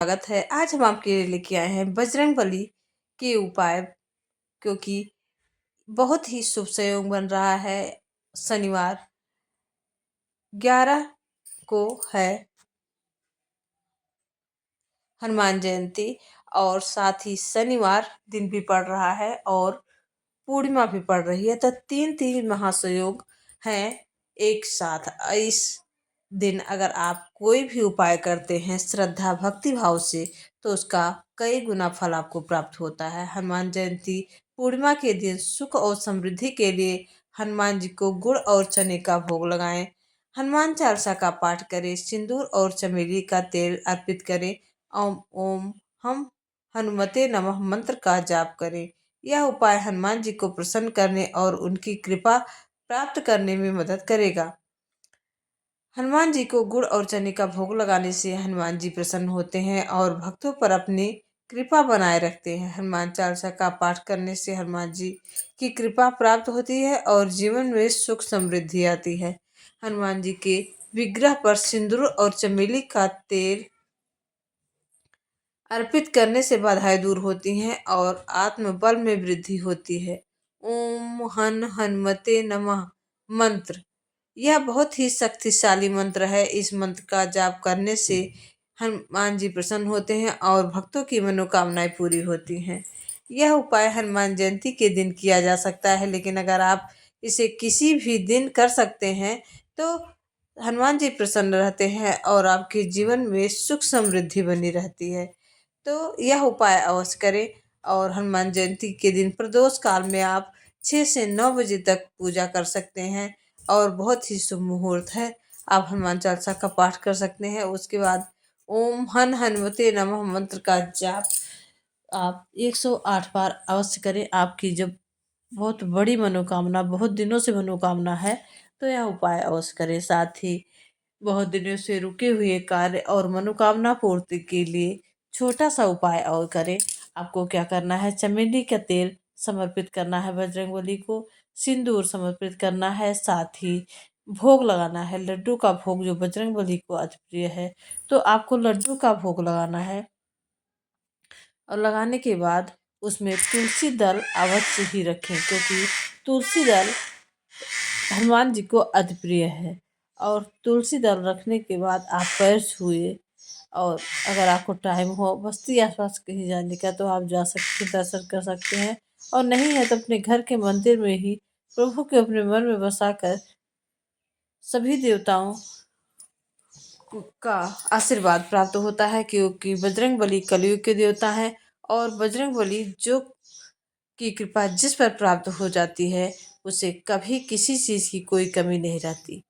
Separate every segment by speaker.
Speaker 1: स्वागत है। आज हम आपके लिए लेके आए हैं बजरंगबली के उपाय, क्योंकि बहुत ही शुभ संयोग बन रहा है। शनिवार 11 को है हनुमान जयंती, और साथ ही शनिवार दिन भी पड़ रहा है और पूर्णिमा भी पड़ रही है। तो तीन तीन महासयोग हैं एक साथ। इस दिन अगर आप कोई भी उपाय करते हैं श्रद्धा भक्ति भाव से, तो उसका कई गुना फल आपको प्राप्त होता है। हनुमान जयंती पूर्णिमा के दिन सुख और समृद्धि के लिए हनुमान जी को गुड़ और चने का भोग लगाएं। हनुमान चालीसा का पाठ करें, सिंदूर और चमेली का तेल अर्पित करें। ओम ओम हम हनुमते नमः मंत्र का जाप करें। यह उपाय हनुमान जी को प्रसन्न करने और उनकी कृपा प्राप्त करने में मदद करेगा। हनुमान जी को गुड़ और चने का भोग लगाने से हनुमान जी प्रसन्न होते हैं और भक्तों पर अपनी कृपा बनाए रखते हैं। हनुमान चालीसा का पाठ करने से हनुमान जी की कृपा प्राप्त होती है और जीवन में सुख समृद्धि आती है। हनुमान जी के विग्रह पर सिंदूर और चमेली का तेल अर्पित करने से बाधाएं दूर होती हैं और आत्मबल में वृद्धि होती है। ओम हनुमते नमः मंत्र, यह बहुत ही शक्तिशाली मंत्र है। इस मंत्र का जाप करने से हनुमान जी प्रसन्न होते हैं और भक्तों की मनोकामनाएं पूरी होती हैं। यह उपाय हनुमान जयंती के दिन किया जा सकता है, लेकिन अगर आप इसे किसी भी दिन कर सकते हैं तो हनुमान जी प्रसन्न रहते हैं और आपके जीवन में सुख समृद्धि बनी रहती है। तो यह उपाय अवश्य करें। और हनुमान जयंती के दिन प्रदोष काल में आप 6 से 9 बजे तक पूजा कर सकते हैं और बहुत ही शुभ मुहूर्त है। आप हनुमान चालीसा का पाठ कर सकते हैं। उसके बाद ओम हनुमते नमः मंत्र का जाप आप 108 बार अवश्य करें। आपकी जब बहुत बड़ी मनोकामना, बहुत दिनों से मनोकामना है, तो यह उपाय अवश्य करें। साथ ही बहुत दिनों से रुके हुए कार्य और मनोकामना पूर्ति के लिए छोटा सा उपाय और करें। आपको क्या करना है, चमेली का तेल समर्पित करना है बजरंगबली को, सिंदूर समर्पित करना है, साथ ही भोग लगाना है लड्डू का भोग, जो बजरंगबली को अति प्रिय है। तो आपको लड्डू का भोग लगाना है और लगाने के बाद उसमें तुलसी दल अवश्य ही रखें, क्योंकि तुलसी दल हनुमान जी को अति प्रिय है। और तुलसी दल रखने के बाद आप पैर छुए, और अगर आपको टाइम हो बस्ती आसपास कहीं जाने का तो आप जा सकते, दर्शन कर सकते हैं। और नहीं है तो अपने घर के मंदिर में ही प्रभु के अपने मन में बसाकर सभी देवताओं का आशीर्वाद प्राप्त होता है, क्योंकि बजरंगबली कलयुग के देवता हैं। और बजरंगबली जो की कृपा जिस पर प्राप्त हो जाती है, उसे कभी किसी चीज की कोई कमी नहीं रहती।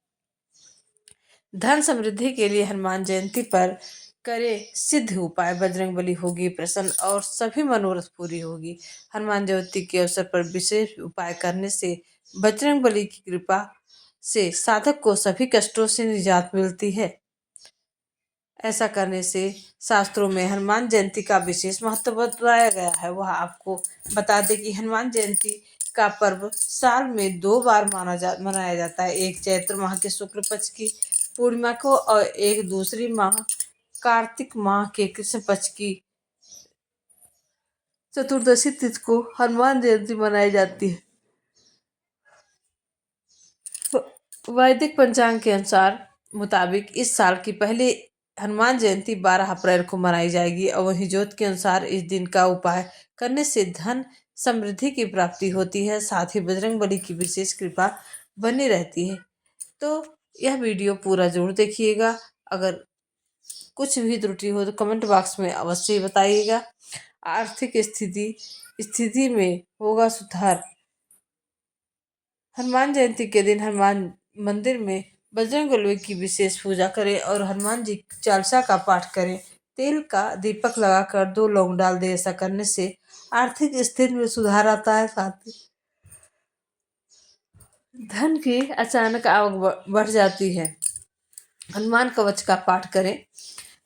Speaker 1: धन समृद्धि के लिए हनुमान जयंती पर करे सिद्ध उपाय, बजरंगबली होगी प्रसन्न और सभी मनोरथ पूरी होगी। हनुमान जयंती के अवसर पर विशेष उपाय करने से बजरंगबली की कृपा से साधक को सभी कष्टों से निजात मिलती है। ऐसा करने से शास्त्रों में हनुमान जयंती का विशेष महत्व बताया गया है। वह आपको बता दे कि हनुमान जयंती का पर्व साल में 2 बार मनाया जाता है। एक चैत्र माह के शुक्ल पक्ष की पूर्णिमा को और एक दूसरी माह कार्तिक माह के कृष्ण पक्ष की चतुर्दशी तिथि को हनुमान जयंती मनाई जाती है। वैदिक पंचांग के अनुसार मुताबिक इस साल की पहली हनुमान जयंती 12 अप्रैल को मनाई जाएगी। और वहीं ज्योत के अनुसार इस दिन का उपाय करने से धन समृद्धि की प्राप्ति होती है, साथ ही बजरंगबली की विशेष कृपा बनी रहती है। तो यह वीडियो पूरा जरूर देखिएगा। अगर कुछ भी त्रुटि हो तो कमेंट बॉक्स में अवश्य बताइएगा। आर्थिक स्थिति में होगा सुधार। हनुमान जयंती के दिन हनुमान मंदिर में बजरंगबली की विशेष पूजा करें और हनुमान जी चालीसा का पाठ करें। तेल का दीपक लगाकर 2 लौंग डाल दे। ऐसा करने से आर्थिक स्थिति में सुधार आता है, साथ ही धन की अचानक आवक बढ़ जाती है। हनुमान कवच का पाठ करें।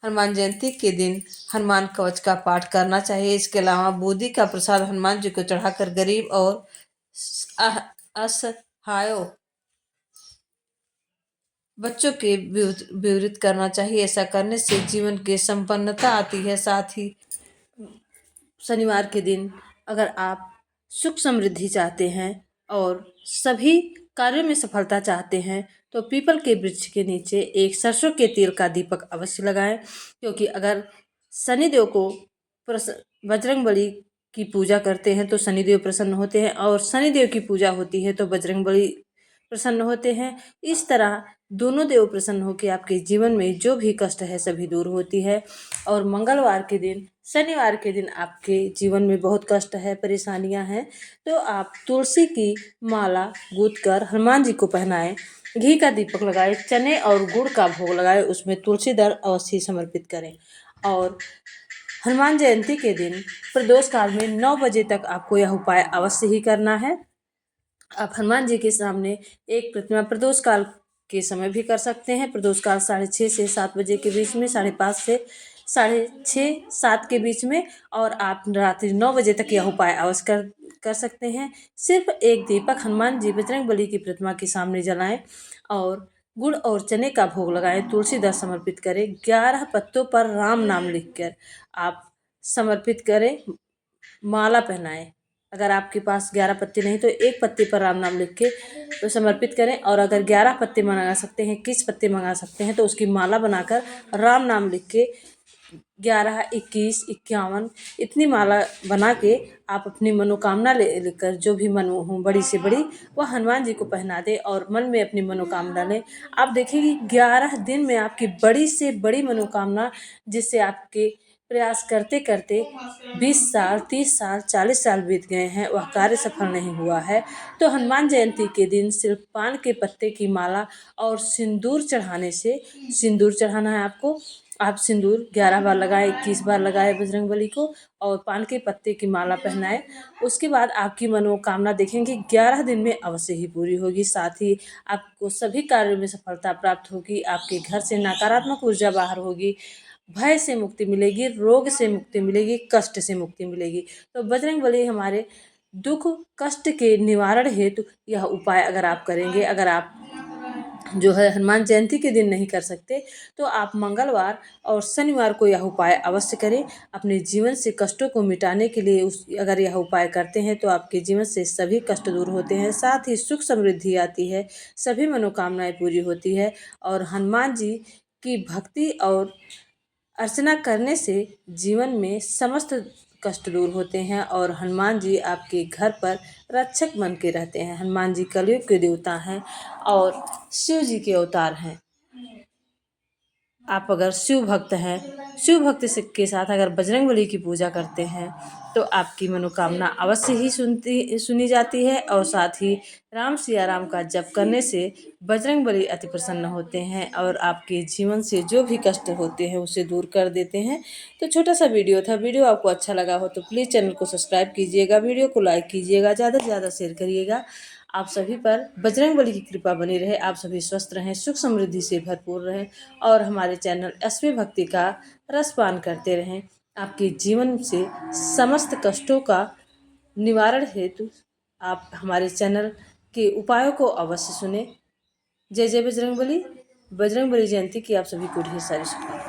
Speaker 1: हनुमान जयंती के दिन हनुमान कवच का पाठ करना चाहिए। इसके अलावा बूंदी का प्रसाद हनुमान जी को चढ़ाकर गरीब और असहायों बच्चों के विवरित करना चाहिए। ऐसा करने से जीवन के संपन्नता आती है। साथ ही शनिवार के दिन अगर आप सुख समृद्धि चाहते हैं और सभी कार्यों में सफलता चाहते हैं तो पीपल के वृक्ष के नीचे एक सरसों के तेल का दीपक अवश्य लगाएं, क्योंकि अगर शनिदेव को बजरंगबली की पूजा करते हैं तो शनिदेव प्रसन्न होते हैं, और शनिदेव की पूजा होती है तो बजरंगबली प्रसन्न होते हैं। इस तरह दोनों देव प्रसन्न होकर आपके जीवन में जो भी कष्ट है सभी दूर होती है। और मंगलवार के दिन, शनिवार के दिन आपके जीवन में बहुत कष्ट है, परेशानियां हैं, तो आप तुलसी की माला गूंथ कर हनुमान जी को पहनाएं, घी का दीपक लगाएं, चने और गुड़ का भोग लगाएं, उसमें तुलसी दल अवश्य समर्पित करें। और हनुमान जयंती के दिन प्रदोष काल में 9 बजे तक आपको यह उपाय अवश्य ही करना है। आप हनुमान जी के सामने एक प्रतिमा प्रदोष काल के समय भी कर सकते हैं। प्रदोष काल 6:30 से 7 बजे के बीच में, 5:30 से 6:30 7 के बीच में, और आप रात्रि 9 बजे तक यह उपाय अवश्य कर सकते हैं। सिर्फ एक दीपक हनुमान जी बजरंगबली की प्रतिमा के सामने जलाएं और गुड़ और चने का भोग लगाएं, तुलसी दल समर्पित करें, 11 पत्तों पर राम नाम लिखकर आप समर्पित करें, माला पहनाएं। अगर आपके पास 11 पत्ते नहीं तो एक पत्ते पर राम नाम लिख के तो समर्पित करें, और अगर 11 पत्ते मंगा सकते हैं, 21 पत्ते मंगा सकते हैं तो उसकी माला बनाकर राम नाम लिख के 11, 21, 51 इतनी माला बना के आप अपनी मनोकामना लेकर, जो भी मन हो बड़ी से बड़ी, वह हनुमान जी को पहना दे और मन में अपनी मनोकामना लें। आप देखेंगे 11 दिन में आपकी बड़ी से बड़ी मनोकामना, जिससे आपके प्रयास करते करते 20 साल, 30 साल, 40 साल बीत गए हैं, वह कार्य सफल नहीं हुआ है। तो हनुमान जयंती के दिन सिर्फ पान के पत्ते की माला और सिंदूर चढ़ाने से, सिंदूर चढ़ाना है आपको, आप सिंदूर 11 बार लगाए, 21 बार लगाए बजरंगबली को, और पान के पत्ते की माला पहनाए। उसके बाद आपकी मनोकामना देखेंगे 11 दिन में अवश्य ही पूरी होगी। साथ ही आपको सभी कार्यों में सफलता प्राप्त होगी, आपके घर से नकारात्मक ऊर्जा बाहर होगी, भय से मुक्ति मिलेगी, रोग से मुक्ति मिलेगी, कष्ट से मुक्ति मिलेगी। तो बजरंगबली हमारे दुख कष्ट के निवारण हेतु यह उपाय अगर आप करेंगे, अगर आप जो है हनुमान जयंती के दिन नहीं कर सकते तो आप मंगलवार और शनिवार को यह उपाय अवश्य करें। अपने जीवन से कष्टों को मिटाने के लिए अगर यह उपाय करते हैं तो आपके जीवन से सभी कष्ट दूर होते हैं, साथ ही सुख समृद्धि आती है, सभी मनोकामनाएं पूरी होती है। और हनुमान जी की भक्ति और अर्चना करने से जीवन में समस्त कष्ट दूर होते हैं, और हनुमान जी आपके घर पर रक्षक बन के रहते हैं। हनुमान जी कलयुग के देवता हैं और शिव जी के अवतार हैं। आप अगर शिव भक्त हैं, शिव भक्ति के साथ अगर बजरंगबली की पूजा करते हैं तो आपकी मनोकामना अवश्य ही सुनी जाती है, और साथ ही राम सिया राम का जप करने से बजरंगबली अति प्रसन्न होते हैं और आपके जीवन से जो भी कष्ट होते हैं उसे दूर कर देते हैं। तो छोटा सा वीडियो था, वीडियो आपको अच्छा लगा हो तो प्लीज़ चैनल को सब्सक्राइब कीजिएगा, वीडियो को लाइक कीजिएगा, ज़्यादा से ज़्यादा शेयर करिएगा। आप सभी पर बजरंगबली की कृपा बनी रहे, आप सभी स्वस्थ रहें, सुख समृद्धि से भरपूर रहें, और हमारे चैनल एसपी भक्ति का रसपान करते रहें। आपके जीवन से समस्त कष्टों का निवारण हेतु आप हमारे चैनल के उपायों को अवश्य सुने। जय जय बजरंगबली। बजरंगबली जयंती की आप सभी को ढेर सारी शुभकामनाएं।